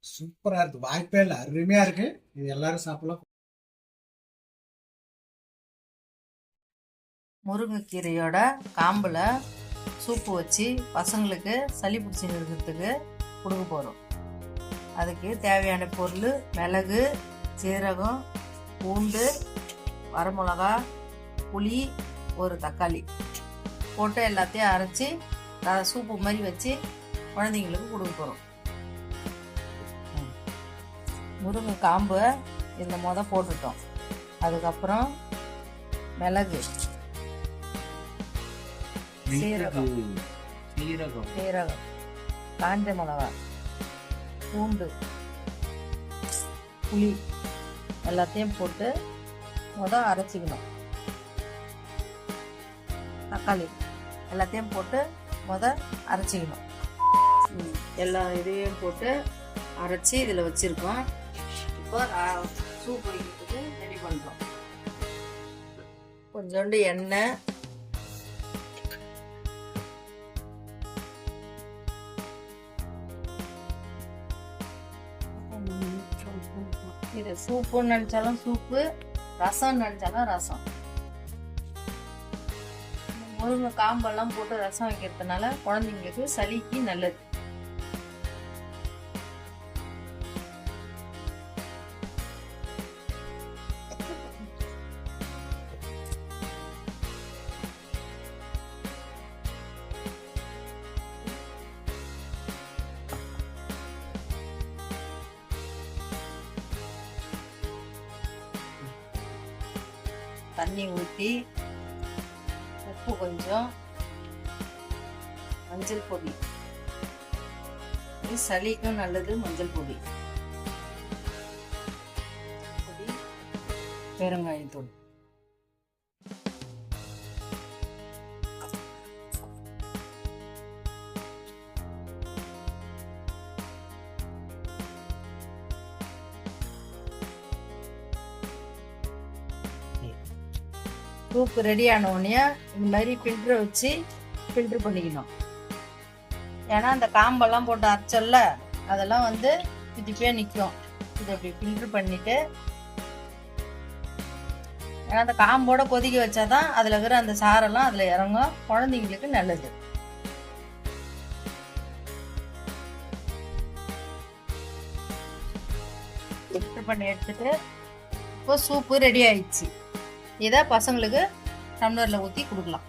சூப்பரா இருக்கு, வாய்ப்பே இல்லை, அருமையா இருக்கு. இது எல்லாரும் சாப்பிடலாம். முருங்கைக்கீரையோட காம்பில் சூப்பு வச்சு பசங்களுக்கு சளி பிடிச்சி இருக்கிறதுக்கு கொடுக்க போகிறோம். அதுக்கு தேவையான பொருள் மிளகு, சீரகம், பூண்டு, வரமிளகா, புளி, ஒரு தக்காளி போட்டு எல்லாத்தையும் அரைச்சி சூப்பு மாதிரி வச்சு குழந்தைங்களுக்கு கொடுக்க போகிறோம். முருங்கை காம்பை இதில் போட்டுட்டோம். அதுக்கப்புறம் மிளகு, சீரகம், காஞ்ச மிளகா, பூண்டு, புளி எல்லாத்தையும் போட்டு அரைச்சிக்கணும். தக்காளி எல்லாத்தையும் போட்டு அரைச்சிக்கணும். எல்லா இதையும் போட்டு அரைச்சி இதில் வச்சுருக்கோம். இப்போ சூப் வைக்கிறதுக்கு ரெடி பண்ணுறோம். கொஞ்சோண்டு எண்ணெய், இது சூப்புன்னு நினைச்சாலும் சூப்பு, ரசம் நினைச்சாலும் ரசம். முருங்கை காம்பெல்லாம் போட்டு ரசம் வைக்கிறதுனால குழந்தைங்களுக்கு சளிக்கு நல்லது. தண்ணி ஊற்றி உப்பு கொஞ்சம், மஞ்சள் பொடி, இது சளிக்கும் நல்லது. மஞ்சள் பொடி, பெருங்காயத்தூள், சூப் ரெடி ஆனோடனே இந்த மாதிரி ஃபில்டரை வச்சு ஃபில்டர் பண்ணிக்கணும். ஏன்னா அந்த காம்பெல்லாம் போட்டு அரைச்சல்ல அதெல்லாம் திட்டிப்பே நிற்கும். இதை அப்படி ஃபில்டர் பண்ணிட்டு, ஏன்னா அந்த காம்போட கொதிக்க வச்சாதான் அதில் இருக்கிற அந்த சாரெல்லாம் அதில் இறங்கும். குழந்தைங்களுக்கு நல்லது. ஃபில்டர் பண்ணி எடுத்துட்டு இப்போ சூப்பு ரெடி ஆயிடுச்சு. இதை பசங்களுக்கு டம்ளரில் ஊற்றி கொடுக்கலாம்.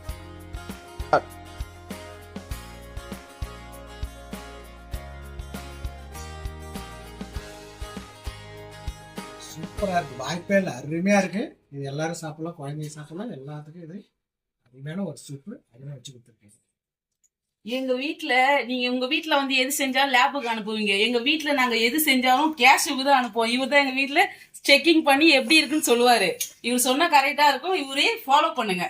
சூப்பரா இருக்கு, வாய்ப்பே இல்லை, அருமையா இருக்கு. இது எல்லாரும் சாப்பிடலாம், குழந்தைங்க சாப்பிடலாம், எல்லாத்துக்கும் இது அருமையான ஒரு சூப்பு அருமையா வச்சு கொடுத்துருக்கீங்க. எங்க வீட்டுல நீங்க உங்க வீட்டுல எது செஞ்சாலும் லேபுக்கு அனுப்புவீங்க. எங்க வீட்டுல நாங்க எது செஞ்சாலும் கேஷுக்கு தான் அனுப்புவோம். இவர் தான் எங்க வீட்டுல செக்கிங் பண்ணி எப்படி இருக்குன்னு சொல்லுவாரு. இவர் சொன்னா கரெக்டா இருக்கும். இவரே ஃபாலோ பண்ணுங்க.